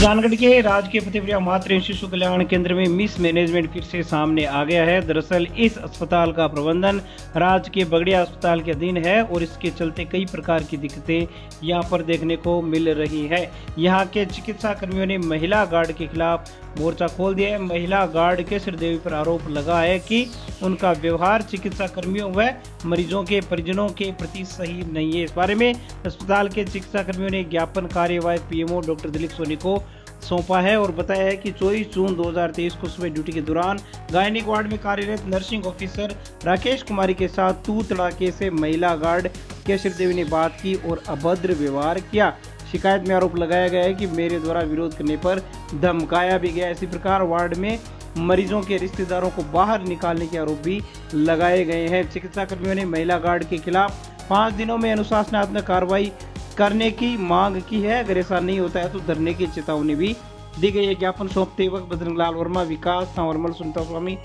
सुजानगढ़ के राजकीय फतेहपुर मातृ शिशु कल्याण केंद्र में मिस मैनेजमेंट फिर से सामने आ गया है। दरअसल इस अस्पताल का प्रबंधन राजकीय बगड़िया अस्पताल के अधीन है और इसके चलते कई प्रकार की दिक्कतें यहां पर देखने को मिल रही है। यहां के चिकित्सा कर्मियों ने महिला गार्ड के खिलाफ मोर्चा खोल दिया है। महिला गार्ड के श्रीदेवी पर आरोप लगा है कि उनका व्यवहार चिकित्सा कर्मियों व मरीजों के परिजनों के प्रति सही नहीं है। इस बारे में अस्पताल के चिकित्सा कर्मियों ने ज्ञापन कार्यवाही पीएमओ डॉक्टर दिलीप सोनी को सौंपा है और बताया है कि 24 जून 2023 को सुबह ड्यूटी के दौरान गायनिक वार्ड में कार्यरत नर्सिंग ऑफिसर राकेश कुमारी के साथ तू तड़ाके से महिला गार्ड के श्रीदेवी ने बात की और अभद्र व्यवहार किया। शिकायत में आरोप लगाया गया है कि मेरे द्वारा विरोध करने पर धमकाया भी गया। इसी प्रकार वार्ड में मरीजों के रिश्तेदारों को बाहर निकालने के आरोप भी लगाए गए हैं। चिकित्सा कर्मियों ने महिला गार्ड के खिलाफ 5 दिनों में अनुशासनात्मक कार्रवाई करने की मांग की है। अगर ऐसा नहीं होता है तो धरने की चेतावनी भी दी गई है। ज्ञापन सौंपते वक्त बजरंग लाल वर्मा, विकास सांवरमल, सुनीता स्वामी,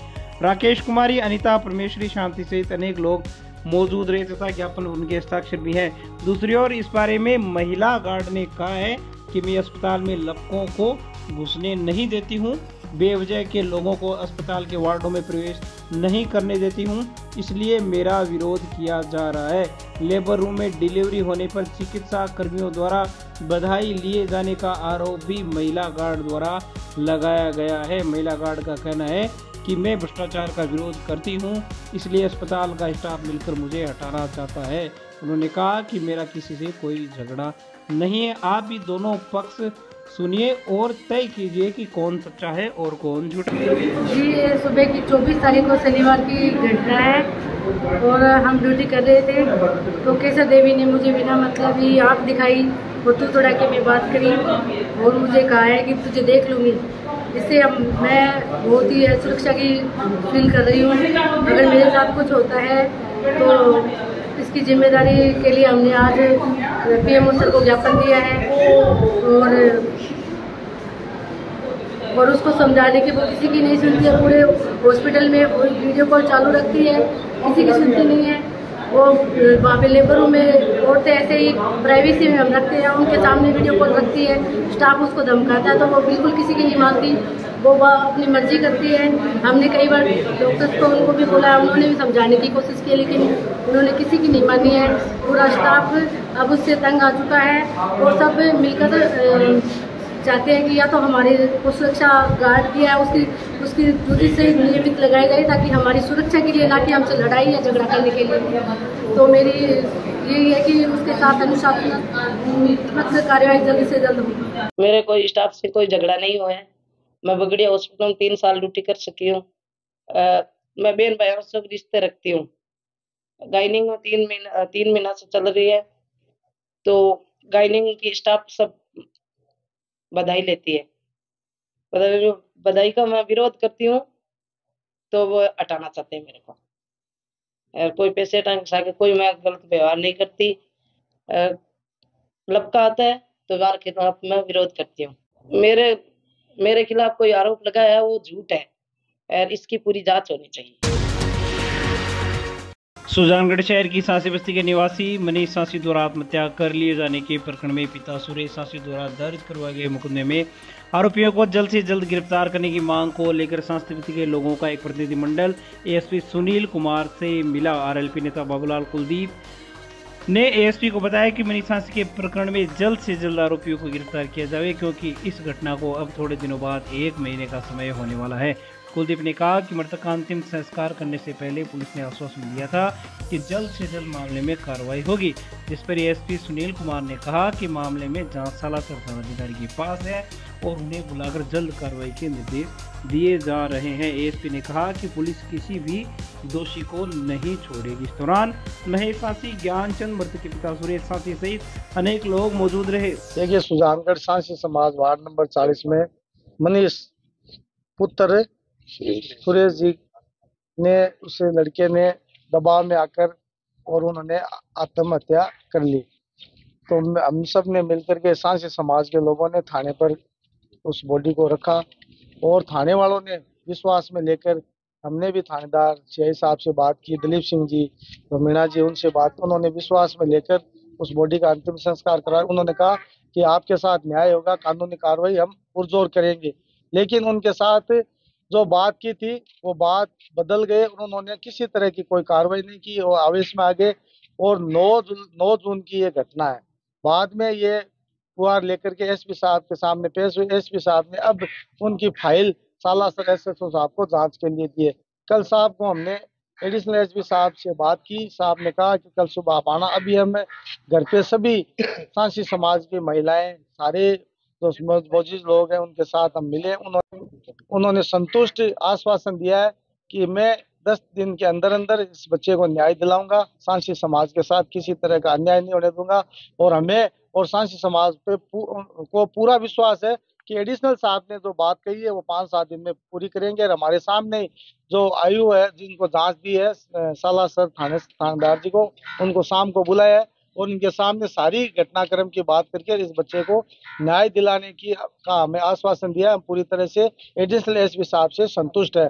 राकेश कुमारी, अनिता परमेश्वरी, शांति सहित अनेक लोग मौजूद रहे तथा ज्ञापन उनके हस्ताक्षर भी हैं। दूसरी ओर इस बारे में महिला गार्ड ने कहा है कि मैं अस्पताल में लड़कों को घुसने नहीं देती हूं, बेवजह के लोगों को अस्पताल के वार्डों में प्रवेश नहीं करने देती हूं, इसलिए मेरा विरोध किया जा रहा है। लेबर रूम में डिलीवरी होने पर चिकित्सा कर्मियों द्वारा बधाई लिए जाने का आरोप भी महिला गार्ड द्वारा लगाया गया है। महिला गार्ड का कहना है कि मैं भ्रष्टाचार का विरोध करती हूं, इसलिए अस्पताल का स्टाफ मिलकर मुझे हटाना चाहता है। उन्होंने कहा कि मेरा किसी से कोई झगड़ा नहीं है। आप भी दोनों पक्ष सुनिए और तय कीजिए कि कौन सच्चा है और कौन झूठा है। जी, ये सुबह की 24 तारीख को शनिवार की घटना है और हम ड्यूटी कर रहे थे तो केसर देवी ने मुझे बिना मतलब ही आँख दिखाई और तू तोड़ा के मैं बात करी और मुझे कहा है कि तुझे देख लूँगी। इससे अब मैं बहुत ही सुरक्षा की फील कर रही हूँ। अगर मेरे साथ कुछ होता है तो इसकी जिम्मेदारी के लिए हमने आज पीएमओ सर को ज्ञापन दिया है और उसको समझाने की वो किसी की नहीं सुनती है। पूरे हॉस्पिटल में वीडियो कॉल चालू रखती है, किसी की सुनती नहीं है। वो वहाँ पे लेबर रूम में औरतें ऐसे ही प्राइवेसी में हम रखते हैं, उनके सामने वीडियो कॉल रखती है, स्टाफ उसको धमकाता है तो वो बिल्कुल किसी की नहीं मानती, वो अपनी मर्जी करती है। हमने कई बार डॉक्टर्स को उनको भी बोला, उन्होंने भी समझाने की कोशिश की लेकिन उन्होंने किसी की नहीं मानी है। पूरा स्टाफ अब उससे तंग आ चुका है और सब मिलकर चाहते हैं कि या तो हमारी सुरक्षा गार्ड दिया है उसकी ड्यूटी से नियमित लगाई जाए ताकि हमारी सुरक्षा के लिए, ना कि हमसे लड़ाई या झगड़ा करने के लिए। तो मेरी यही है कि उसके साथ अनुशासनात्मक कार्यवाही जल्द से जल्द हो। मेरे कोई स्टाफ से कोई झगड़ा नहीं हुआ है। मैं बगड़िया हॉस्पिटल में 3 साल ड्यूटी कर सकी हूँ। मैं बहन भाइयों से रिश्ते रखती हूँ। गाइनिंग में 3 महीना से चल रही है तो गाइनिंग की स्टाफ सब बधाई लेती है। जो बधाई का मैं विरोध करती हूँ तो वो हटाना चाहते हैं मेरे को। कोई पैसे टांग कोई मैं गलत व्यवहार नहीं करती। लपका आता है तो वार के खिलाफ मैं विरोध करती हूँ। मेरे खिलाफ कोई आरोप लगाया है वो झूठ है और इसकी पूरी जांच होनी चाहिए। सुजानगढ़ शहर की सांसी बस्ती के निवासी मनीष सांसी द्वारा आत्महत्या कर लिए जाने के प्रकरण में पिता सुरेश सांसी द्वारा दर्ज करवाए गए मुकदमे में आरोपियों को जल्द से जल्द गिरफ्तार करने की मांग को लेकर सांसी बस्ती के लोगों का एक प्रतिनिधिमंडल एएसपी सुनील कुमार से मिला। आरएलपी नेता बाबूलाल कुलदीप ने एएसपी को बताया कि मनीष सांसी के प्रकरण में जल्द से जल्द आरोपियों को गिरफ्तार किया जाए क्योंकि इस घटना को अब थोड़े दिनों बाद 1 महीने का समय होने वाला है। कुलदीप ने कहा कि मृतक का अंतिम संस्कार करने से पहले पुलिस ने आश्वासन दिया था कि जल्द से जल्द मामले में कार्रवाई होगी, जिस पर एएसपी सुनील कुमार ने कहा कि मामले में जांच साला सरकार अधिकारी के पास है और उन्हें बुलाकर जल्द कार्रवाई के निर्देश दिए जा रहे हैं। एएसपी ने कहा कि पुलिस किसी भी दोषी को नहीं छोड़ेगी। इस दौरान महेश सांसी, ज्ञानचंद, मृतक के पिता सुरेश सांसी सहित अनेक लोग मौजूद रहे। देखिए, सुजानगढ़ सांसी समाज वार्ड नंबर 40 में मनीष पुत्र सुरेश जी ने उस लड़के ने दबाव में आकर और उन्होंने आत्महत्या कर ली। तो हम सब ने मिलकर के सांसी समाज के लोगों ने थाने पर उस बॉडी को रखा और थाने वालों ने विश्वास में लेकर हमने भी थानेदार सीआई साहब से बात की, दिलीप सिंह जी, मीणा जी, उनसे बात, उन्होंने विश्वास में लेकर उस बॉडी का अंतिम संस्कार कराया। उन्होंने कहा कि आपके साथ न्याय होगा, कानूनी कार्रवाई हम पुरजोर करेंगे। लेकिन उनके साथ जो बात की थी वो बात बदल गए, उन्होंने किसी तरह की कोई कार्रवाई नहीं की, वो आवेश में आ गए। और 9 जून की ये घटना है। बाद में ये पुआर लेकर के एसपी साहब के सामने पेश हुई। एसपी साहब ने अब उनकी फाइल सालासर एसएचओ साहब को जांच के लिए दिए। कल साहब को हमने एडिशनल एसपी साहब से बात की। साहब ने कहा कि कल सुबह आप आना। अभी हम घर पे सभी सांसी समाज की महिलाएं, सारे जो मौजूद लोग हैं उनके साथ हम मिले। उन्होंने संतुष्ट आश्वासन दिया है कि मैं 10 दिन के अंदर अंदर इस बच्चे को न्याय दिलाऊंगा। सांसी समाज के साथ किसी तरह का अन्याय नहीं होने दूंगा। और हमें और सांसी समाज पे को पूरा विश्वास है कि एडिशनल साहब ने जो बात कही है वो 5-7 दिन में पूरी करेंगे। और हमारे सामने जो आयु है, जिनको जांच दी है सालासर थानेदार जी को, उनको शाम को बुलाया है और उनके सामने सारी घटनाक्रम की बात करके इस बच्चे को न्याय दिलाने की का हमें आश्वासन दिया। हम पूरी तरह से एडिशनल एसपी साहब से संतुष्ट है।